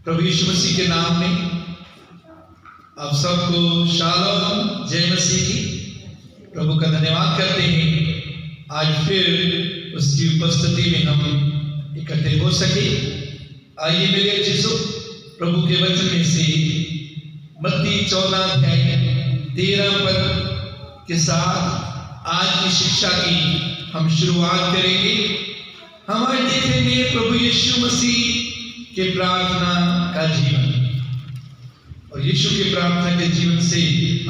प्रभु यीशु मसीह के नाम में आप सबको शालोम, जय मसीह की। प्रभु का धन्यवाद करते हैं आज फिर उसकी उपस्थिति में हम इकट्ठे हो सके। आइए मेरे अजीजों, प्रभु के वचन में से मत्ती 14 अध्याय 13 पद के साथ आज की शिक्षा की हम शुरुआत करेंगे। हमारे देखेंगे प्रभु यीशु मसीह के प्रार्थना का जीवन, और यीशु के प्रार्थना के जीवन से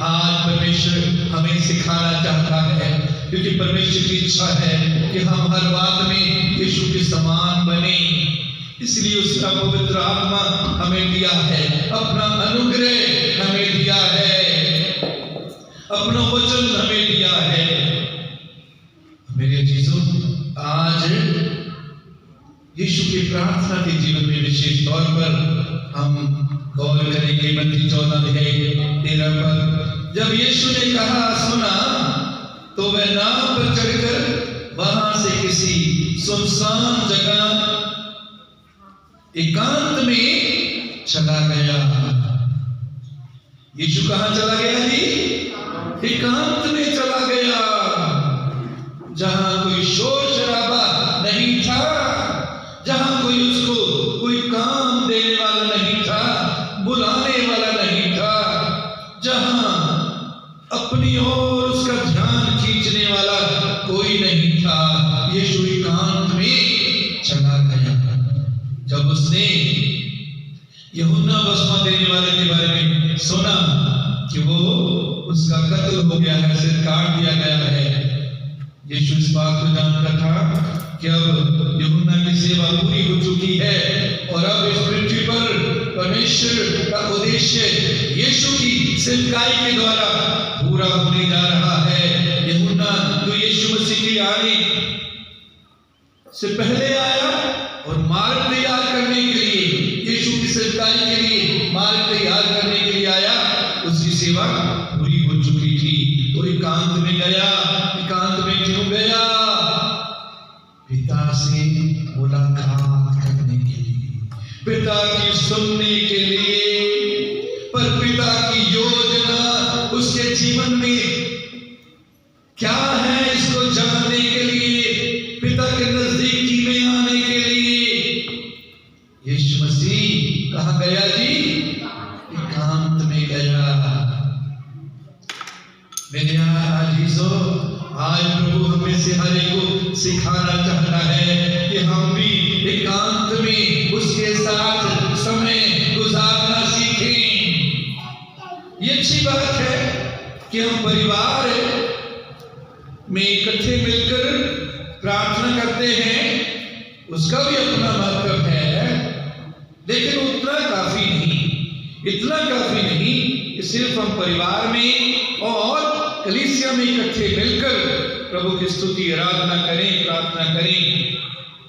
आज परमेश्वर हमें सिखाना चाहता है, क्योंकि परमेश्वर की इच्छा है कि हम हर बात में यीशु के समान बने। इसलिए उसका पवित्र आत्मा हमें दिया है, अपना अनुग्रह हमें दिया है, अपना वचन हमें दिया है। मेरे चीजों, आज यीशु के प्रार्थना के जीवन में विशेष तौर पर हम गौर करेंगे। मत्ती 14 अध्याय 13 पद, जब यीशु ने कहा सुना, तो वह नाव पर चढ़कर वहां से किसी सुनसान जगह एकांत में चला गया। यीशु कहां चला गया जी? एकांत में चला गया, जहां कोई शोर शराबा नहीं था, जहां कोई उसको कोई काम देने वाला नहीं था, बुलाने वाला नहीं था, जहां अपनी ओर उसका ध्यान खींचने वाला कोई नहीं था। यीशु एकांत में चला गया। जब उसने यूहन्ना बपतिस्मा देने वाले के बारे में सुना कि वो उसका कत्ल हो गया है, सिर काट दिया गया है, यीशु इस बात को जानता था कि अब यूहन्ना की सेवा पूरी हो चुकी है और अब इस पृथ्वी पर परमेश्वर का उद्देश्य यीशु की सेवकाई के द्वारा पूरा होने जा रहा है। यूहन्ना तो यीशु मसीह के आने से पहले आया और मार्ग तैयार करने के लिए, यीशु की सेवकाई के लिए मार्ग तैयार करने के लिए आया। उसकी सेवा पूरी हो चुकी थी तो एकांत में गया। एकांत में क्यों गया? पिता से मुलाकात करने के लिए, पिता की सुनने के लिए। पर पिता की योजना उसके जीवन में क्या है, इसको जानने के लिए, पिता के नजदीकी में आने के लिए यीशु मसीह कहां गया जी? एकांत में गया। मेरे अजीजों, आज प्रभु हमें से हर एक को सिखाना चाहता है कि हम भी एकांत में उसके साथ समय गुजारना सीखें। ये अच्छी बात है कि हम परिवार में इकट्ठे मिलकर प्रार्थना करते हैं, उसका भी अपना महत्व है, लेकिन उतना काफी नहीं, इतना काफी नहीं कि सिर्फ हम परिवार में और कलीसिया में इकट्ठे मिलकर प्रभु की स्तुति आराधना करें, प्रार्थना करें।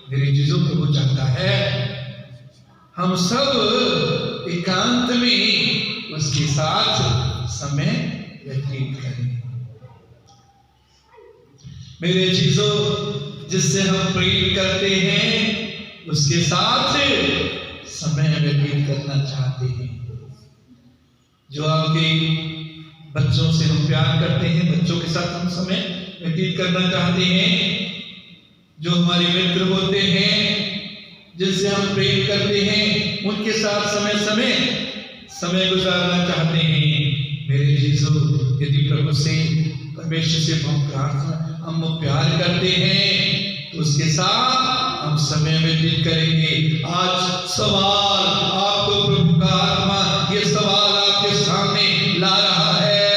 मेरे चीजों प्रभु चाहता है हम सब एकांत में उसके साथ समय व्यतीत करें। मेरे चीजों, जिससे हम प्रेम करते हैं उसके साथ समय व्यतीत करना चाहते हैं। जो आपके बच्चों से हम प्यार करते हैं, बच्चों के साथ हम समय व्यतीत करना चाहते हैं। जो हमारे मित्र होते हैं, जिनसे हम प्रेम करते हैं, उनके साथ समय गुजारना चाहते हैं। मेरे चीजों, यदि प्रभु से, परमेश्वर से हम प्यार करते हैं तो उसके साथ हम समय व्यतीत करेंगे। आज सवाल आपको प्रभु का आत्मा ये सवाल आपके सामने ला रहा है,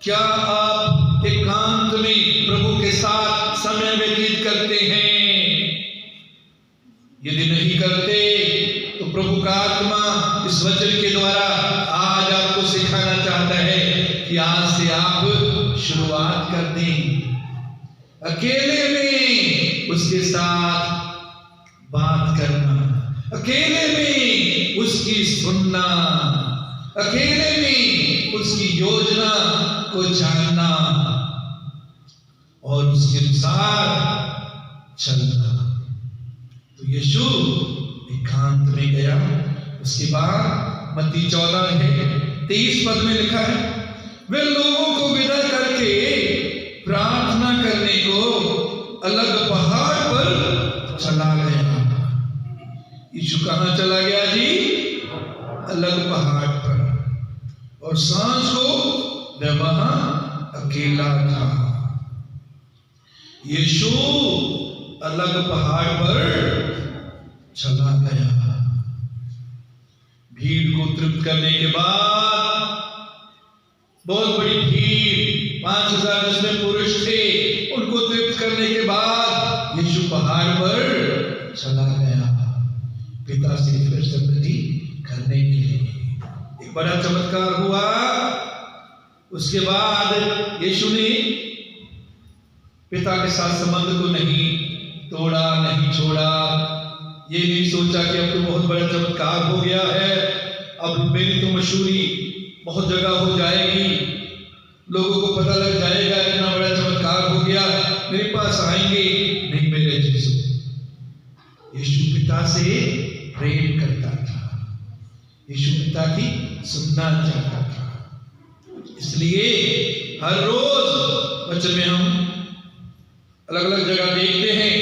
क्या आप एकांत में प्रभु के साथ समय व्यतीत करते हैं? यदि नहीं करते तो प्रभु का आत्मा इस वचन के द्वारा आज आपको सिखाना चाहता है कि आज से आप शुरुआत कर दें, अकेले में उसके साथ बात करना, अकेले में उसकी सुनना, अकेले में उसकी योजना को जानना और उसके अनुसार चलना। तो यीशु एकांत में गया उसके बाद मत्ती 14:23 पद में लिखा है, वे लोगों को विदा करके प्रार्थना करने को अलग पहाड़ पर चला गया। यीशु कहाँ चला गया जी? अलग पहाड़ पर। और सांझ को वह वहां अकेला था। यीशु अलग पहाड़ पर चला गया। भीड़ को तृप्त करने के बाद, बहुत बड़ी भीड़, 5000 जिसमें पुरुष थे, उनको तृप्त करने के बाद यीशु पहाड़ पर चला गया पिता से फिर से प्रति करने के लिए। एक बड़ा चमत्कार हुआ। उसके बाद यीशु ने पिता के साथ संबंध को नहीं तोड़ा, नहीं छोड़ा। ये नहीं सोचा कि अब तो बहुत बड़ा चमत्कार हो गया है, अब मेरी तो मशहूरी बहुत जगह हो जाएगी, लोगों को पता लग जाएगा इतना बड़ा चमत्कार हो गया, मेरे पास आएंगे। नहीं मेरे यीशु, यीशु पिता से प्रेम करता था, यीशु पिता की सुनना चाहता था। इसलिए हर रोज वचन में हम अलग अलग जगह देखते हैं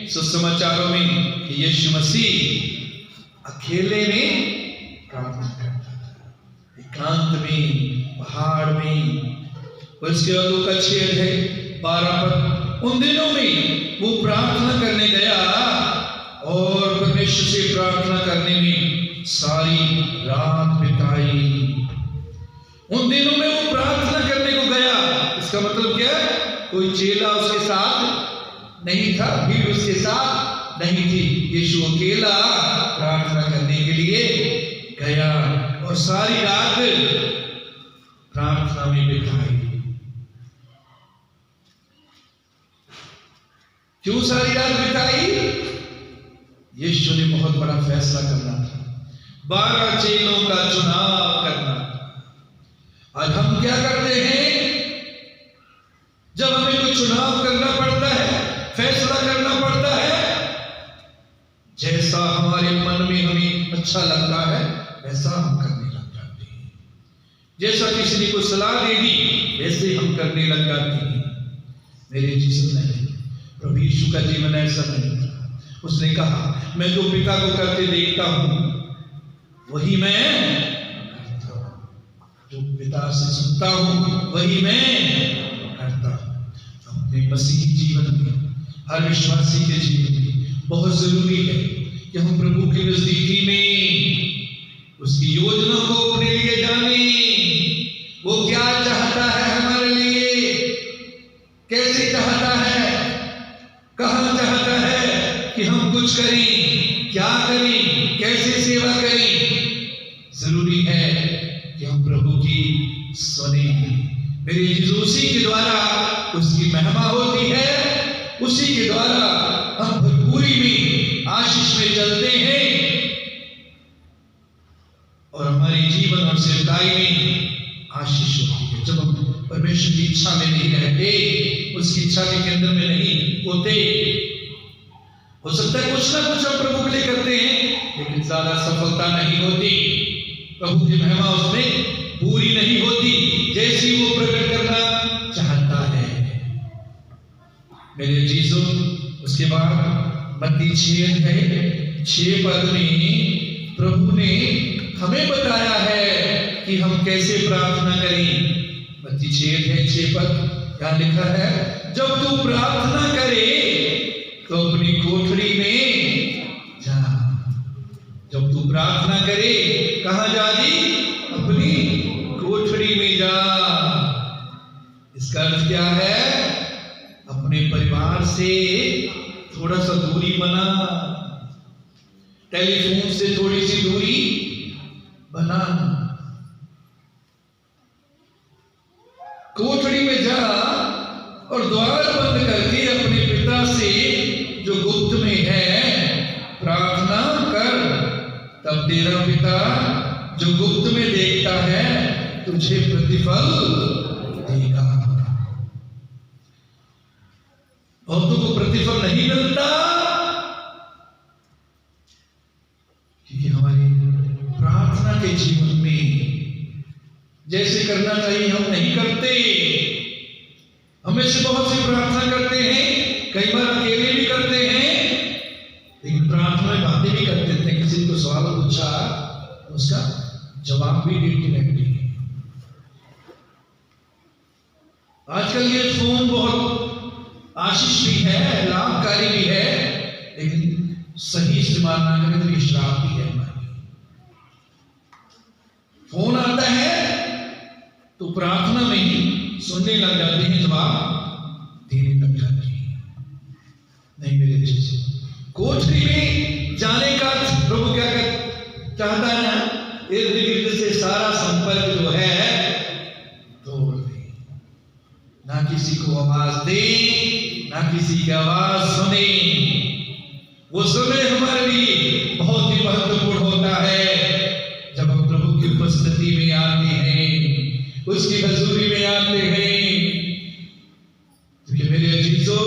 सुसमाचारों में कि यीशु मसीह अकेले में प्रार्थना करता था, एकांत में, पहाड़ में। उसके बाद का छेद है 12 पद। उन दिनों में वो प्रार्थना करने गया और परमेश्वर से प्रार्थना करने में सारी रात बिताई। उन दिनों में वो प्रार्थना करने को गया। इसका मतलब क्या? कोई चेला उसके साथ नहीं था, भीड़ उसके साथ नहीं थी। यीशु अकेला प्रार्थना करने के लिए गया और सारी रात प्रार्थना में बिताई। क्यों सारी रात बिताई? यीशु ने बहुत बड़ा फैसला करना था, 12 चेलों का चुनाव करना था। आज हम क्या करते हैं? जब हमें कोई चुनाव करना पड़ता है, फैसला करना पड़ता है, जैसा हमारे मन में हमें अच्छा लगता है वैसा हम करने लग जाते हैं। जैसा किसी ने कोई सलाह दे दी वैसे हम करने लग जाते हैं। मेरे जीसस नहीं, प्रभु यीशु का जीवन ऐसा नहीं था। उसने कहा, मैं जो पिता को करते देखता हूं वही मैं करता हूं, जो पिता से सुनता हूं वही मैं करता हूं। अपने मसीही जीवन में, हर विश्वासी के जीवन में बहुत जरूरी है कि हम प्रभु की नजदीकी में उसकी योजना को अपने लिए जाने। वो क्या चाहता है हमारे लिए, कैसे चाहता है, कहां चाहता है कि हम कुछ करें, क्या करें, कैसे सेवा करें। जरूरी है कि हम प्रभु की सुने। मेरे यीशु उसी के द्वारा उसकी महिमा होती है, उसी के द्वारा हम भरपूरी में, आशीष में चलते हैं और हमारे जीवन और सेवकाई में आशीष होती है। जब हम परमेश्वर की इच्छा में नहीं रहते, उसकी इच्छा के केंद्र में नहीं होते, हो सकता है कुछ ना कुछ हम प्रभु के लिए करते हैं लेकिन ज्यादा सफलता नहीं होती, प्रभु की महिमा उसमें पूरी नहीं होती जैसी वो प्रकट करना चाहता है। मेरे जीसो, उसके बाद मत्ती 6 पद में प्रभु ने हमें बताया है कि हम कैसे प्रार्थना करें। मत्ती 6 पद क्या लिखा है? जब तू प्रार्थना करे तो अपनी कोठरी में जा। जब तू प्रार्थना करे कहां जा जी? अपनी कोठरी में जा। इसका अर्थ क्या है? अपने परिवार से थोड़ा सा दूरी बना, टेलीफोन से थोड़ी सी दूरी बना, कोठरी में जा और द्वार बंद करके अपने पिता से जो गुप्त में है प्रार्थना कर। तब तेरा पिता जो गुप्त में देखता है तुझे प्रतिफल देगा। बहुतों को प्रतिफल नहीं मिलता क्योंकि हमारी प्रार्थना के जीवन में जैसे करना चाहिए हम नहीं करते। हमें से बहुत सी प्रार्थना करते हैं, कई बार अकेले भी करते हैं, लेकिन प्रार्थना में बातें भी कर देते हैं। किसी को सवाल पूछा, उसका जवाब भी देते रहते हैं। आजकल ये फोन बहुत आशीष भी है, लाभकारी भी है, लेकिन सही इस्तेमाल ना करें तो ये श्राप भी है हमारे। फोन आता है तो प्रार्थना में ही सुनने लग जाते हैं, जवाब देने लग जाते हैं। नहीं मेरे जैसे कोठरी में जाने का प्रभु क्या चाहता है ना, इर्द गिर्द से सारा संपर्क जो है तोड़ दे, ना किसी को आवाज दे, ना किसी की आवाज सुने। वो समय हमारे लिए बहुत ही महत्वपूर्ण होता है जब हम प्रभु की उपस्थिति में आते हैं, उसकी हजूरी में आते हैं। क्योंकि मेरे अजीजों,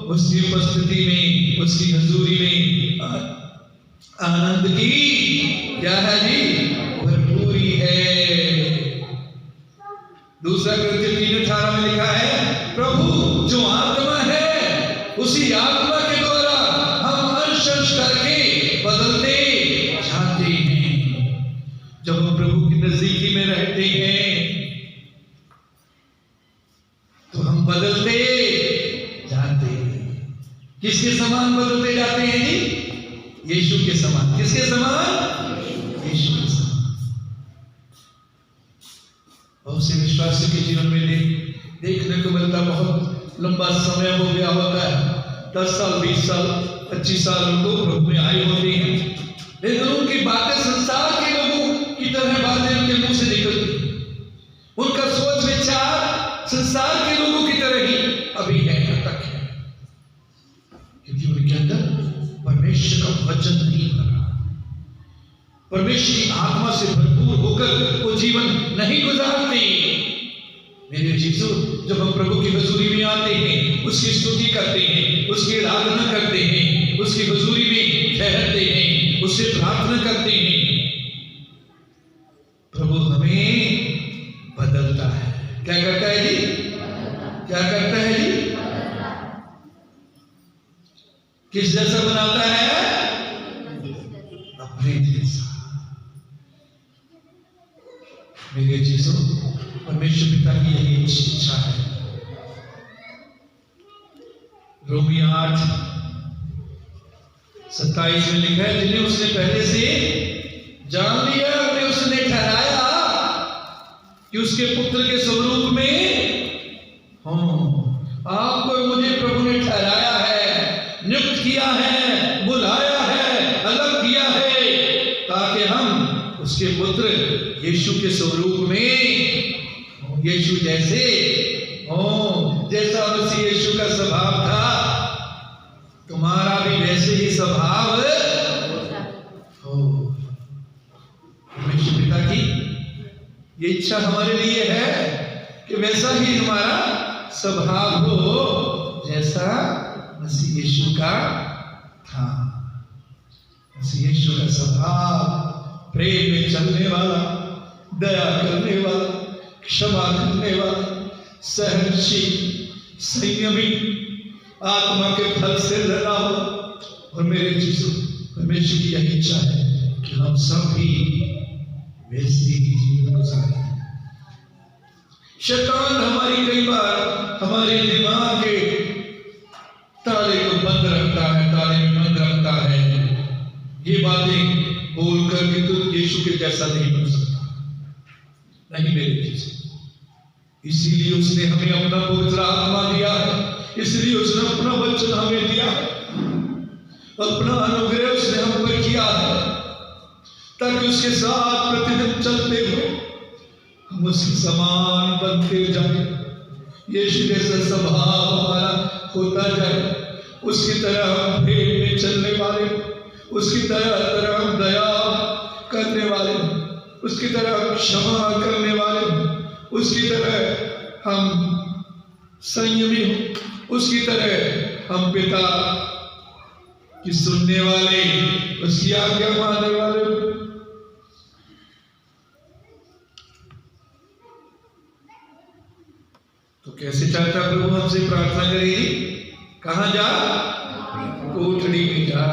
उसकी उपस्थिति में, उसकी हजूरी में आनंद की क्या है जी, भरपूरी है। दूसरा कृत्य 3:18 में लिखा है, प्रभु जो आत्मा है उसी आत्मा के द्वारा हम अंश करके बदलते जाते हैं। जब हम प्रभु की नजदीकी में रहते हैं तो हम बदलते जाते हैं। किसके समान बदलते जाते हैं जी? यीशु के समान। किसके समान? यीशु के समान। बहुत से विश्वासी के जीवन में देखने को मिलता, बहुत लंबा समय हो गया होता है, 10 साल 20 साल 25 साल उनको प्रभु में आए होते हैं, लेकिन उनकी बातें संसार के लोगों की तरह बातें उनके मुंह से निकलती, उनका सोच विचार संसार के लोगों की तरह ही अभी है, तक है, क्योंकि उनके अंदर परमेश्वर का वचन नहीं भरा, परमेश्वर की आत्मा से भरपूर होकर वो जीवन नहीं गुजारते। मेरे जीसू, जब हम प्रभु की हजूरी में आते हैं, उसकी स्तुति करते हैं, उसकी आराधना करते हैं, उसकी हजूरी में ठहरते हैं, उससे प्रार्थना करते हैं, प्रभु हमें बदलता है। क्या करता है जी? क्या करता है जी? किस जैसा बनाता है? अपने जैसा। मेरे जीसू, परमेश्वर पिता की यही इच्छा है। रोमी 8:27 में लिखा है, जिन्हें उसने पहले से जान लिया, उन्हें उसने ठहराया कि उसके पुत्र के स्वरूप में आपको मुझे प्रभु ने ठहराया है, नियुक्त किया है, बुलाया है, अलग किया है, ताकि हम उसके पुत्र यीशु के स्वरूप में, यीशु जैसे जैसा मसीह यीशु का स्वभाव था, तुम्हारा भी वैसे ही स्वभाव हो। परमेश्वर पिता की ये इच्छा हमारे लिए है कि वैसा ही हमारा स्वभाव हो जैसा मसीह यीशु का था। मसीह यीशु का स्वभाव प्रेम में चलने वाला, दया करने वाला, क्षमा करने वाला, सहनशील, संयमी, आत्मा के फल से लगा हुआ। और मेरे जीसू, परमेश्वर की यही इच्छा है कि हम सब भी वैसे ही जीवन गुजारें। शैतान हमारी कई बार हमारे दिमाग के ताले को बंद रखता है, ताले में बंद रखता है, ये बातें बोल कर कि तू यीशु के जैसा नहीं बन सकता। नहीं मेरे जीसू, इसीलिए उसने हमें अपना पवित्र आत्मा दिया है, इसलिए उसने अपना वचन हमें दिया है, अपना अनुग्रह उसने हम पर किया है, ताकि उसके साथ प्रतिदिन चलते हुए हम उसके समान बनते जाए, यीशु जैसा स्वभाव हमारा होता जाए, उसकी तरह हम प्रेम में चलने वाले, उसकी तरह हम दया करने वाले, उसकी तरह हम क्षमा करने वाले, उसकी तरह हम संयमी हो, उसकी तरह हम पिता की सुनने वाले, उसकी आज्ञा मानने वाले। कैसे चाहता प्रभु हमसे प्रार्थना करेगी? कहां जा? कोठड़ी में जा।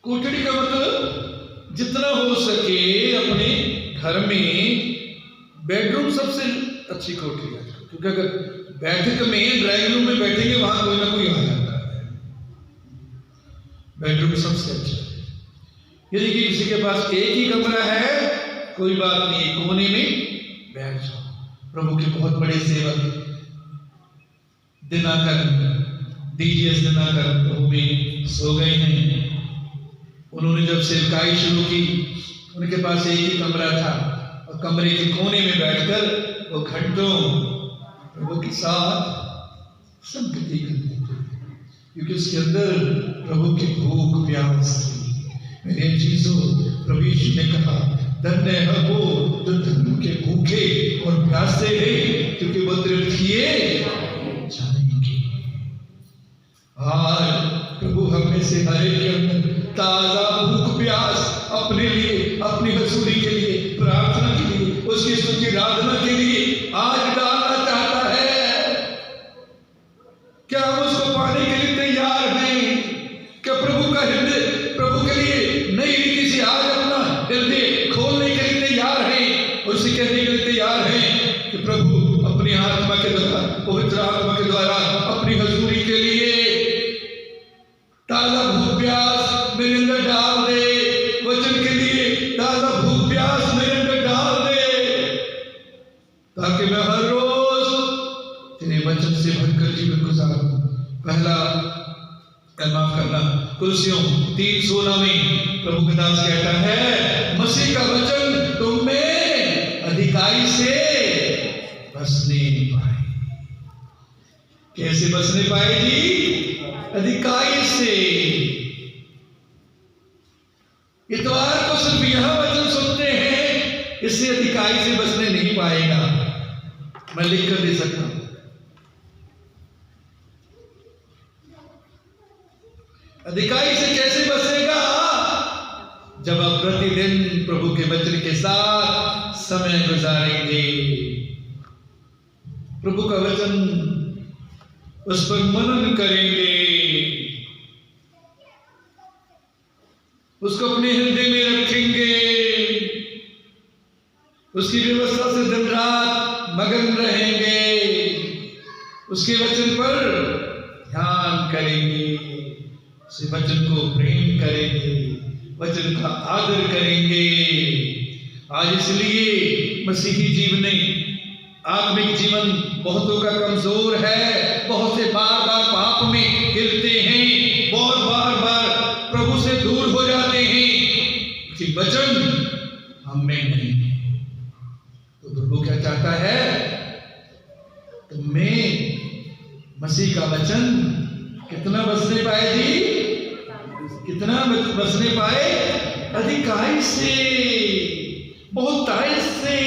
कोठड़ी का मतलब जितना हो सके अपने घर में बेडरूम सबसे अच्छी कोठड़ी है, क्योंकि अगर बैठक में ड्राइंग रूम में बैठेंगे वहां कोई ना कोई आ जाता है। बेडरूम सबसे अच्छा है। यदि किसी के पास एक ही कमरा है, कोई बात नहीं, कोने में बैठ जाओ। प्रभु के बहुत बड़े सेवक दिनाकर, डीजीएस दिनाकर प्रभु में सो गए हैं। उन्होंने जब सेवकाई शुरू की, उनके पास एक ही कमरा था और कमरे के कोने में बैठकर वो घंटों प्रभु के साथ संगति करते थे, क्योंकि उसके अंदर प्रभु की भूख प्यास थी। मेरे चीजों, प्रभु यीशु ने कहा, धन्य है वो जो धर्म के भूखे और प्यासे हैं, क्योंकि वो तृप्त किए जाएंगे। आज प्रभु हमें से हर एक के अंदर ताजा भूख प्यास अपने लिए, अपनी हजूरी के लिए, प्रार्थना के लिए, उसकी स्तुति आराधना के लिए आज डालना चाहता है। क्या हम उसको पाने के लिए तैयार हैं? क्या प्रभु का हृदय, प्रभु के लिए नई रीति से आज अपना हृदय खोलने के लिए तैयार हैं, और उसे कहने के लिए तैयार हैं कि प्रभु अपनी आत्मा के द्वारा, पवित्र आत्मा के द्वारा अपनी हजूरी के लिए ताजा भूख प्यास मेरे अंदर डाल दे, वचन के लिए ताजा भूख प्यास मेरे अंदर डाल दे, ताकि मैं हर रोज तेरे वचन से भरकर जीवन गुजारूं। पहला माफ करना, कुलसियों 3:16 में प्रभु के दास कहता है, मसीह का वचन तुम में अधिकाई से बसने पाए। कैसे बसने पाएगी? अधिकाई से। इतवार को सिर्फ यह वचन सुनते हैं, इससे अधिकाई से बसने नहीं पाएगा। मैं लिख कर दे सकता हूं। अधिकाई से कैसे बसेगा? जब आप प्रतिदिन प्रभु के वचन के साथ समय गुजारेंगे, प्रभु का वचन उस पर मनन करेंगे, उसको अपने हृदय में रखेंगे, उसकी व्यवस्था से दिन रात मगन रहेंगे, उसके वचन पर ध्यान करेंगे, उस वचन को प्रेम करेंगे, वचन का आदर करेंगे। आज इसलिए मसीही जीवन, आत्मिक जीवन बहुतों का कमजोर है। बहुत से बार बार पाप में गिरते हैं, बहुत बार बार प्रभु से दूर हो जाते हैं कि वचन हम में नहीं है। तो प्रभु क्या चाहता है? तुम्हें मसीह का वचन कितना बसने पाए जी? कितना बसने पाए? अधिकाई से, बहुताई से।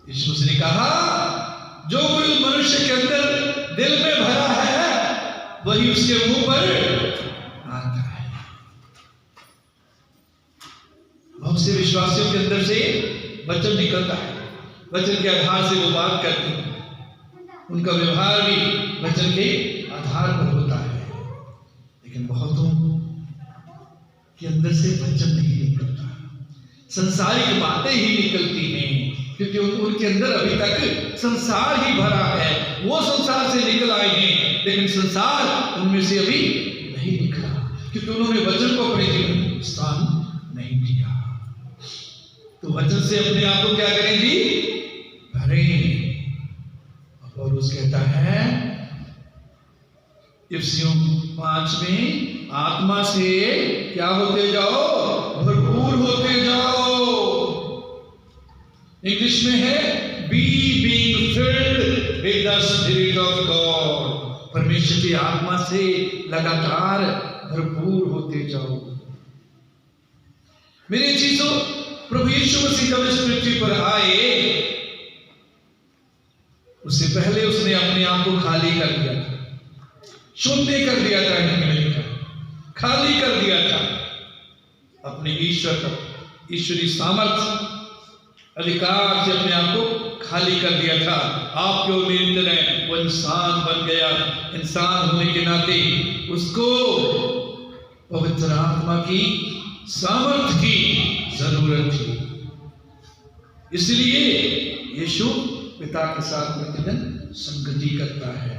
यीशु ने कहा, जो कोई मनुष्य के अंदर दिल में भरा है वही उसके मुंह पर आता है। बहुत से विश्वासियों के अंदर से वचन निकलता है, वचन के आधार से वो बात करते हैं, उनका व्यवहार भी वचन के आधार पर होता है। लेकिन बहुतों के अंदर से वचन नहीं निकलता, संसारिक बातें ही निकलती हैं, क्योंकि उनके अंदर अभी तक संसार ही भरा है। वो संसार से निकल आए हैं, लेकिन संसार उनमें से अभी नहीं निकला, क्योंकि उन्होंने वचन को अपने जीवन में स्थान नहीं दिया। तो वचन से अपने आप को क्या करें जी? भरें। और उस कहता है इफिसियों 5 में, आत्मा से क्या होते जाओ? भरपूर होते जाओ। इंग्लिश में है be being filled with the spirit of God. परमेश्वर की आत्मा से लगातार भरपूर होते जाओ। मेरे चीजों, प्रभु यीशु मसीह जब इस पृथ्वी पर आए, उससे पहले उसने अपने आप को खाली कर दिया था, शून्य कर दिया था, खाली कर दिया था अपने ईश्वर को, ईश्वरीय सामर्थ अधिकार से अपने आप को खाली कर दिया था। आपके और मेरी तरह वो इंसान बन गया। इंसान होने के नाते उसको पवित्र आत्मा की सामर्थ की जरूरत थी। इसलिए यीशु पिता के साथ प्रतिदिन संगति करता है।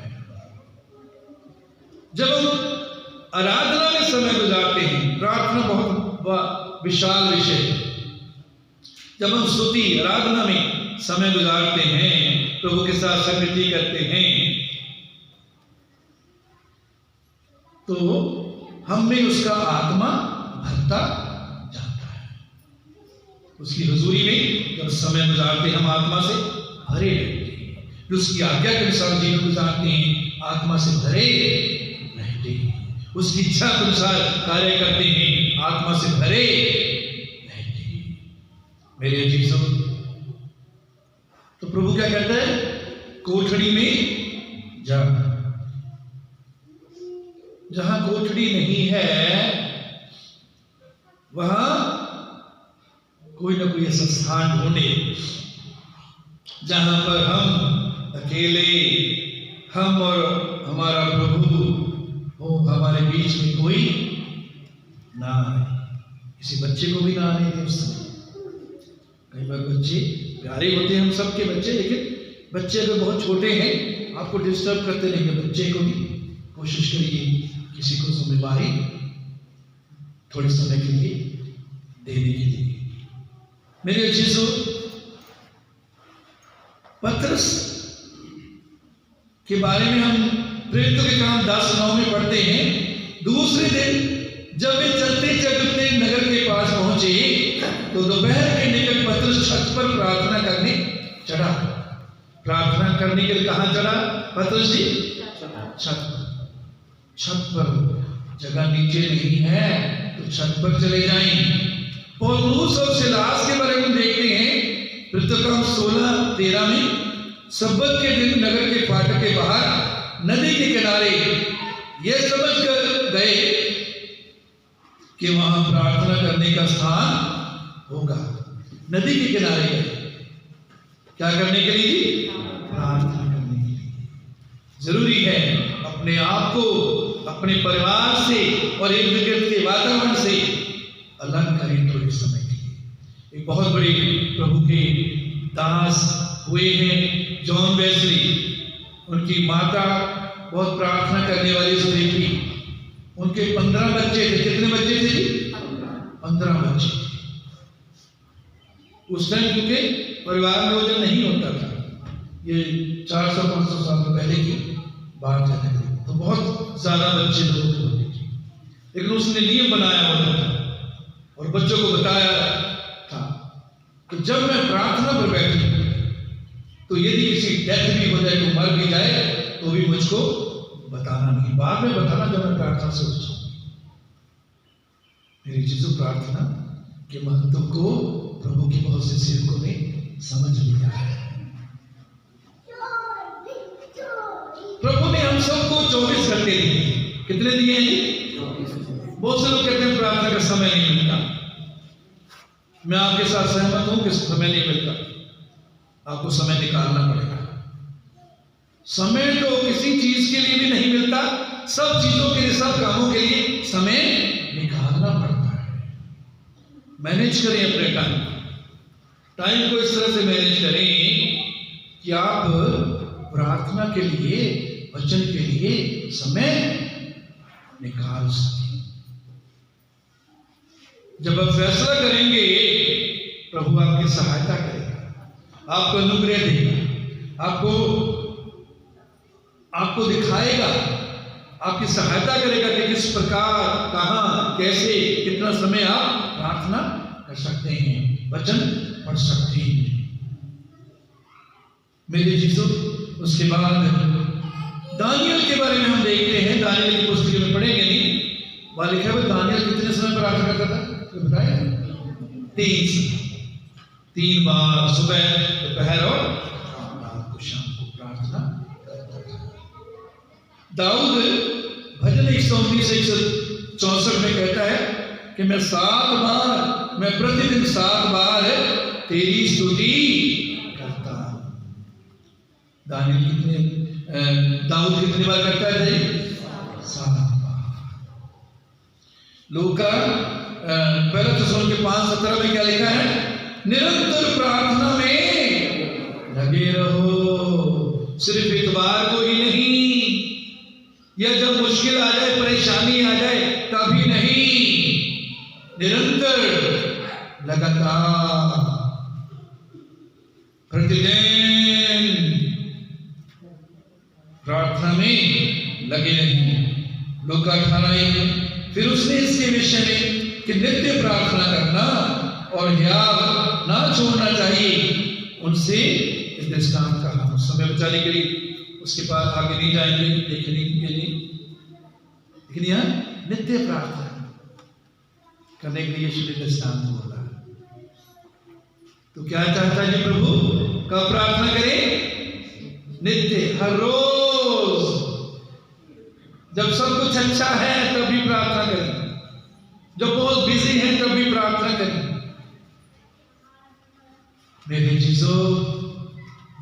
जब हम आराधना में समय गुजारते हैं, प्रार्थना बहुत विशाल विषय है। जब हम स्तुति आराधना में समय गुजारते हैं, प्रभु के साथ संगति करते हैं, तो हम में उसका आत्मा भरता जाता है। उसकी हुजूरी में जब समय गुजारते हैं, हम आत्मा से भरे रहते हैं। उसकी आज्ञा के अनुसार जीवन गुजारते हैं, आत्मा से भरे रहते हैं। उसकी इच्छा के अनुसार कार्य करते हैं, आत्मा से भरे रहते हैं। मेरे अजीजों, तो प्रभु क्या कहता है? कोठड़ी में जा। जहां कोठड़ी नहीं है वहां कोई ना कोई ऐसा स्थान ढूंढे जहां पर हम अकेले, हम और हमारा प्रभु हो, हमारे बीच में कोई ना आए। किसी बच्चे को भी ना आने दे उस समय। कई बार बच्चे प्यारे होते हैं, हम सबके बच्चे, लेकिन बच्चे अगर बहुत छोटे हैं, आपको डिस्टर्ब करते रहेंगे, बच्चे को भी कोशिश करिए किसी को जिम्मेदारी थोड़े समय के लिए देने के लिए। मेरे अजीजों, पतरस के बारे में हम प्रेरितों के काम 10:9 में पढ़ते हैं। दूसरे दिन जब वे चलते चलते नगर के पास पहुंचे तो दोपहर के निकट पतरस छत पर प्रार्थना करने चढ़ा। प्रार्थना करने के लिए कहां चढ़ा पतरस जी? छत पर। छत पर जगह नीचे नहीं है तो छत पर चले जाएं। पौलुस और सिलास के बारे में देखते हैं, प्रेरितों के काम 16:13 में सब्बत के दिन नगर के फाटक के बाहर नदी के किनारे ये समझ कर गए कि वहां प्रार्थना करने का स्थान होगा। नदी के किनारे गए, क्या करने के लिए? प्रार्थना करने के लिए। जरूरी है अपने आप को अपने परिवार से और इर्द गिर्द के वातावरण से अलग करें थोड़े समय के लिए। एक बहुत बड़े प्रभु के दास हुए हैं जॉन वेस्ली। उनकी माता बहुत प्रार्थना करने वाली स्त्री थी। उनके 15 बच्चे थे। कितने बच्चे थे जी? 15 बच्चे। उस टाइम क्योंकि परिवार में भोजन नहीं होता था, ये 400-500 साल पहले की बात है, तो बहुत ज्यादा बच्चे लोग होते थे। लेकिन उसने नियम बनाया होता था और बच्चों को बताया था कि जब मैं प्रार्थना पर बैठी तो यदि किसी डेथ भी हो जाए, तो मर भी जाए, तो भी मुझको बताना नहीं, बाद में बताना जब मैं प्रार्थना से उठ जाऊं। मेरी चीजों, प्रार्थना के महत्व को प्रभु के बहुत से सेवकों ने समझ लिया है। प्रभु ने हम सबको 24 घंटे दिए। कितने दिए हैं जी? बहुत से लोग कहते हैं प्रार्थना का समय नहीं मिलता। मैं आपके साथ सहमत हूं कि समय नहीं मिलता, आपको समय निकालना पड़ेगा। समय तो किसी चीज के लिए भी नहीं मिलता, सब चीजों के लिए, सब कामों के लिए समय निकालना पड़ता है। मैनेज करें अपने टाइम को इस तरह से मैनेज करें कि आप प्रार्थना के लिए, वचन के लिए समय निकाल सकें। जब आप फैसला करेंगे, प्रभु आपकी सहायता करेगा, आपको अनुग्रह देगा, आपको दिखाएगा, आपकी सहायता करेगा कि किस प्रकार, कहां, कैसे, कितना समय आप प्रार्थना कर सकते हैं, वचन पढ़ सकते हैं। मेरे चीजों, उसके बाद दानियल के बारे में हम देखते हैं। दानियल की पुस्तक में पढ़ेंगे नहीं, वहां लिखा है दानियल कितने समय प्रार्थना करता था? तो बताया 3 बार, सुबह, दोपहर और रात को, शाम को प्रार्थना करता था। दाऊद भजन 119-164 में कहता है, कि मैं प्रतिदिन 7 बार तेरी स्तुति करता हूं। दाऊद कितनी बार करता है जी? 7 बार। लूका 1 थिस्सलुनीके 5:17 में क्या लिखा है? निरंतर प्रार्थना में लगे रहो, सिर्फ इतवार को ही नहीं, या जब मुश्किल आ जाए, परेशानी आ जाए तभी नहीं, निरंतर, लगातार, प्रतिदिन प्रार्थना में लगे रहेंगे। लूका 18 में फिर उसने इसके विषय में कि नित्य प्रार्थना करना और याद ना छोड़ना चाहिए, उनसे दृष्टांत कहा। उस समय बचाने के लिए उसके पास आगे नहीं जाएंगे देखने के लिए, लेकिन यहाँ नित्य प्रार्थना करने के लिए यीशु ने दृष्टांत बोला। तो क्या चाहता है जी प्रभु? कब प्रार्थना करें? नित्य, हर रोज, जब सब कुछ अच्छा है तब भी प्रार्थना करें, जब बहुत बिजी है तब भी प्रार्थना करें। मेरे चीजों,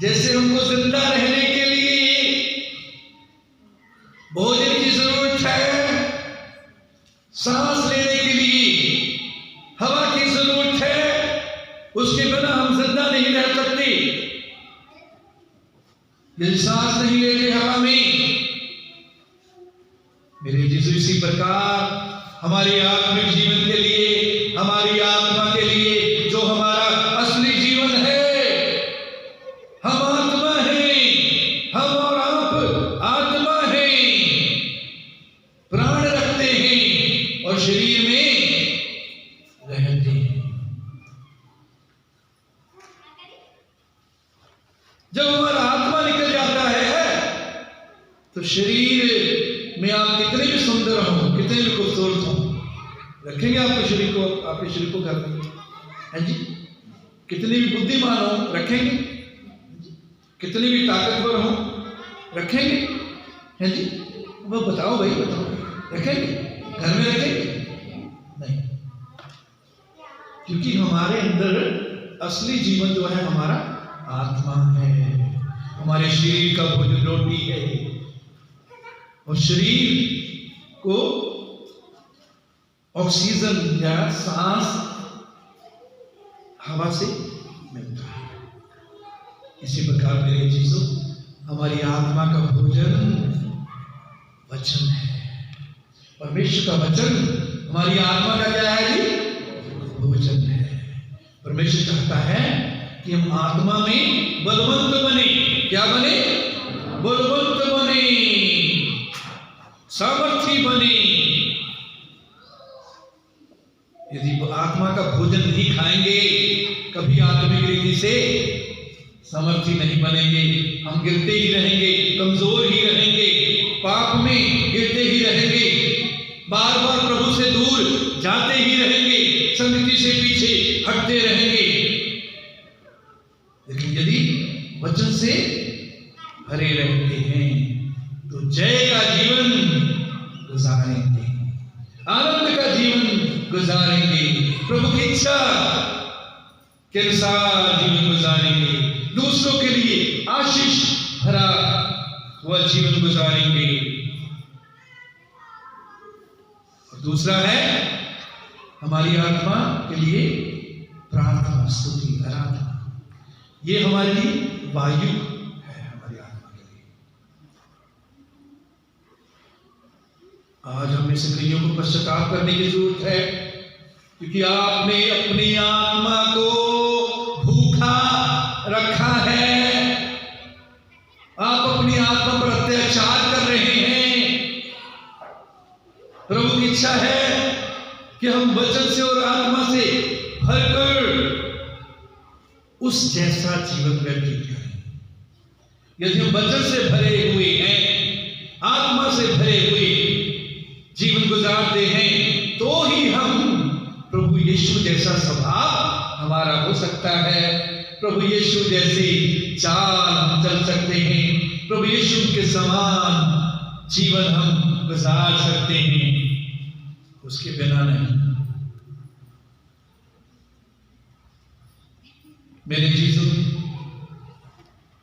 जैसे हमको जिंदा रहने के लिए भोजन की जरूरत है, सांस लेने के लिए हवा की जरूरत है, उसके बिना हम जिंदा नहीं रह सकते। यदि सांस नहीं लेते हवा में, मेरे यीशु, इसी प्रकार हमारे आत्मिक जीवन के लिए, हमारी आत्मा के लिए, जो हमारा असली जीवन है, हम आत्मा हैं, हम और आप आत्मा हैं, प्राण रखते हैं और शरीर में रहते हैं। जब हमारा आत्मा निकल जाता है तो शरीर में आप कितने भी सुंदर हो, कितने भी खूबसूरत हो, रखेंगे आपके शरीर को, आपके शरीर को घर में, है जी? कितने भी बुद्धिमान हो, रखेंगे? कितने भी ताकतवर हो, रखेंगे? है जी? वो बताओ भाई, बताओ, रखेंगे? घर में रखेंगे? नहीं, क्योंकि हमारे अंदर असली जीवन जो है हमारा आत्मा है, हमारे शरीर का भोजन रोटी है, और शरीर को ऑक्सीजन या सांस हवा से मिलता है। इसी प्रकार मेरे चीजों, हमारी आत्मा का भोजन वचन है। परमेश्वर का वचन हमारी आत्मा का क्या है जी? भोजन है। परमेश्वर चाहता है कि हम आत्मा में बलवंत बने। क्या बने? बलवंत बने, सामर्थी बने। यदि आत्मा का भोजन नहीं खाएंगे, कभी आत्मिक रीति से सामर्थी नहीं बनेंगे। हम गिरते ही रहेंगे, कमजोर ही रहेंगे, पाप में गिरते ही रहेंगे, बार बार प्रभु से दूर जाते ही रहेंगे, संगति से पीछे हटते रहेंगे। लेकिन यदि वचन से भरे रहते हैं तो जय का जीवन गुजारेंगे, आनंद का जीवन गुजारेंगे, प्रभु की इच्छा के अनुसार जीवन गुजारेंगे, दूसरों के लिए आशीष भरा हुआ जीवन गुजारेंगे। और दूसरा है हमारी आत्मा के लिए प्रार्थना, स्तुति, आराधना। ये हमारे लिए वायु है, हमारी आत्मा के लिए। आज हमें से कईयों को पश्चाताप करने की जरूरत है, क्योंकि आपने अपनी आत्मा को भूखा रखा है। आप अपनी आत्मा पर अत्याचार कर रहे हैं। प्रभु की इच्छा है कि हम वचन से और आत्मा से भरकर उस जैसा जीवन व्यतीत करें। यदि हम वचन से भरे हुए हैं, आत्मा से भरे हुए जीवन गुजारते हैं, तो ही हम प्रभु यीशु जैसा स्वभाव हमारा हो सकता है, प्रभु यीशु जैसी चाल हम चल सकते हैं, प्रभु यीशु के समान जीवन हम गुजार सकते हैं। उसके बिना नहीं। मेरे चीजों,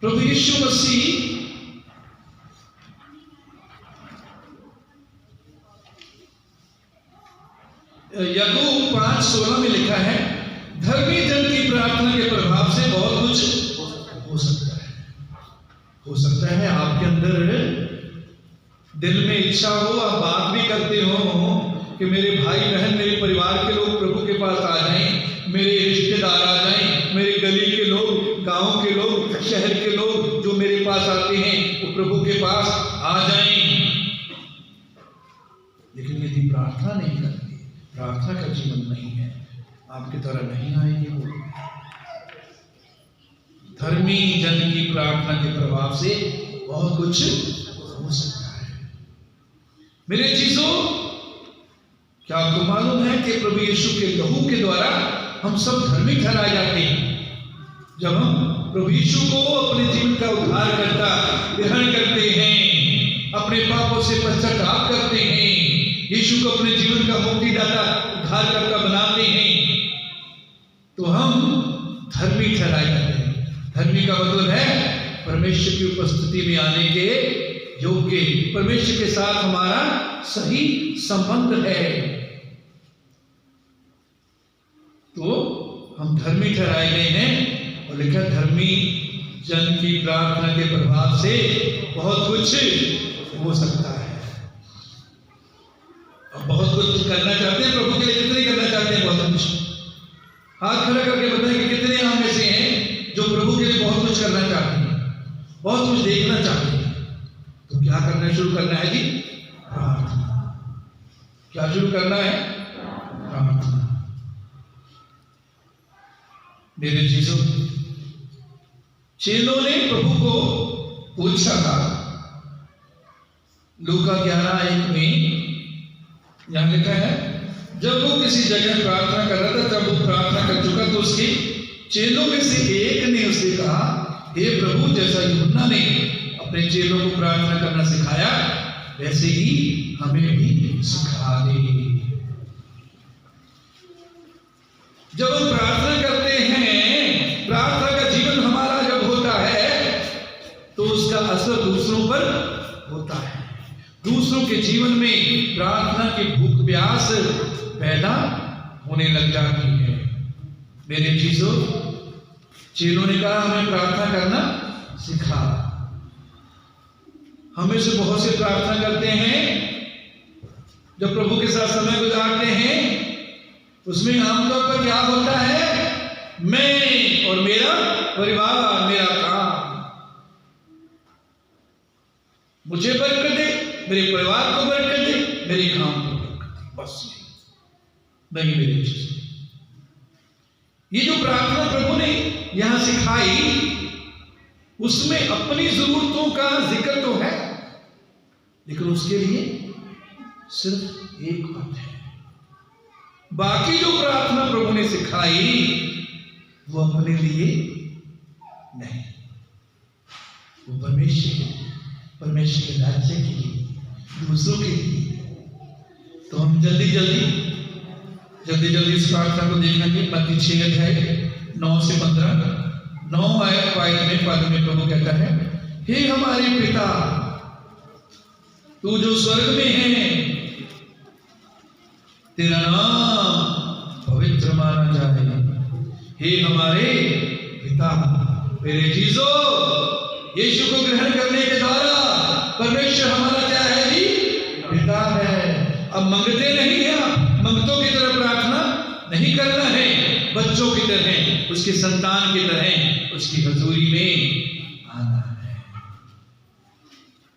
प्रभु यीशु मसीह याकूब 5:16 में लिखा है, धर्मी जन की प्रार्थना के प्रभाव से बहुत कुछ हो सकता है। हो सकता है आपके अंदर दिल में इच्छा हो, आप बात भी करते हो कि मेरे भाई बहन, मेरे परिवार के लोग प्रभु के पास आ जाएं, मेरे रिश्तेदार आ जाएं, मेरे गली के लोग, गांव के लोग, शहर के लोग जो मेरे पास आते हैं वो प्रभु के पास आ जाएं। लेकिन यदि प्रार्थना नहीं करते, प्रार्थना का जीवन नहीं है, आपकी तरह नहीं आएंगे वो। धर्मी जन की प्रार्थना के प्रभाव से बहुत कुछ हो सकता है। मेरे चीजों, क्या आपको मालूम है कि प्रभु यीशु के लहू के द्वारा हम सब धर्मी ठहराए जाते हैं। जब हम प्रभु यीशु को अपने जीवन का उद्धार करता ग्रहण करते हैं, अपने पापों से पश्चाताप करते हैं, यीशु को अपने जीवन का मुक्तिदाता उद्धारकर्ता बनाते हैं, तो हम धर्मी ठहराए जाते हैं। धर्मी का मतलब है परमेश्वर की उपस्थिति में आने के योग्य, परमेश्वर के साथ हमारा सही संबंध है, तो हम धर्मी ठहराए गए हैं। और लिखा, धर्मी जन की प्रार्थना के प्रभाव से बहुत कुछ हो सकता है। अब बहुत कुछ करना चाहते हैं प्रभु के लिए, कितने करना चाहते हैं? बहुत कुछ। हाथ खड़ा करके बताएं कि कितने हम में से हैं जो प्रभु के लिए बहुत कुछ करना चाहते हैं, बहुत कुछ देखना चाहते हैं। तो क्या करना शुरू करना है जी? प्रार्थना। क्या शुरू करना है? प्रार्थना। मेरे चीजों, चेलों ने प्रभु को पूछा था, लूका 11:1 में यहां लिखा है, जब वो किसी जगह प्रार्थना कर रहा था, जब वो प्रार्थना कर चुका तो उसके चेलों में से एक ने उसे कहा, हे प्रभु, जैसा यूहन्ना ने अपने चेलों को प्रार्थना करना सिखाया, वैसे ही हमें भी सिखा दे। जब हम प्रार्थना करते हैं, प्रार्थना का जीवन हमारा जब होता है, तो उसका असर दूसरों पर होता है। दूसरों के जीवन में प्रार्थना की भूख प्यास पैदा होने लग जाती है। मेरे चीजों, चेलों ने कहा, हमें प्रार्थना करना सिखा। हमें से बहुत से प्रार्थना करते हैं, जब प्रभु के साथ समय गुजारते हैं, उसमें आमतौर पर क्या होता है? मैं और मेरा परिवार, मेरा काम, मुझे बरकत दे, मेरे परिवार को बरकत दे, मेरे काम को बरकत दे, बस नहीं मेरे चीज। ये जो प्रार्थना प्रभु ने यहां सिखाई, उसमें अपनी जरूरतों का जिक्र तो है, लेकिन उसके लिए सिर्फ एक बात है। बाकी जो प्रार्थना प्रभु ने सिखाई वो अपने लिए नहीं, वो परमेश्वर के राज्य के लिए, दूसरों के लिए। तो हम जल्दी जल्दी इस प्रार्थना को देखेंगे। मत्ती 6:9-15, 9 आयत में प्रभु कहता है, हे हमारे पिता, तू जो स्वर्ग में है, तेरा नाम पवित्र माना जाए। हे हमारे पिता। मेरे चीजों, यीशु को ग्रहण करने के द्वारा परमेश्वर हमारा क्या है जी? पिता है। अब मंगते नहीं है, मंगतों की तरह प्रार्थना नहीं करना है, बच्चों की तरह, उसके संतान की तरह उसकी हजूरी में आना है।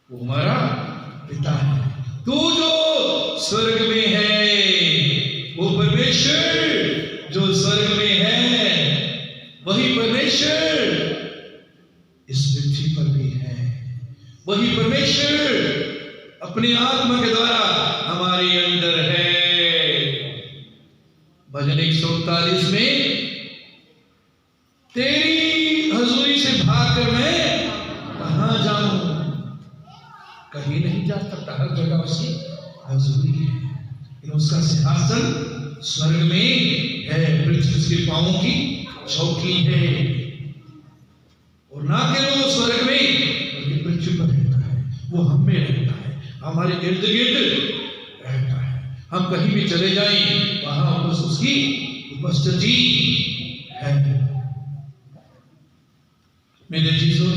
वो हमारा पिता है। तू जो स्वर्ग में है, वो परमेश्वर जो स्वर्ग में है, वही परमेश्वर इस पृथ्वी पर भी है। वही परमेश्वर अपनी आत्मा के द्वारा हमारे अंदर है। भजन 139 में, तेरी हजूरी से भागकर मैं कहां जाऊं? कहीं नहीं जा सकता, हर जगह उसकी हजूरी है। लेकिन उसका सिंहासन स्वर्ग में है, पृथ्वी उसके पांवों की चौकी है। ना केवल वो स्वर्ग में बल्कि पृथ्वी पर रहता है, वो हम में रहता है, हमारे इर्द गिर्द रहता है। हम कहीं भी चले जाएं वहां उसकी उपस्थिति है। मेरे चीजों,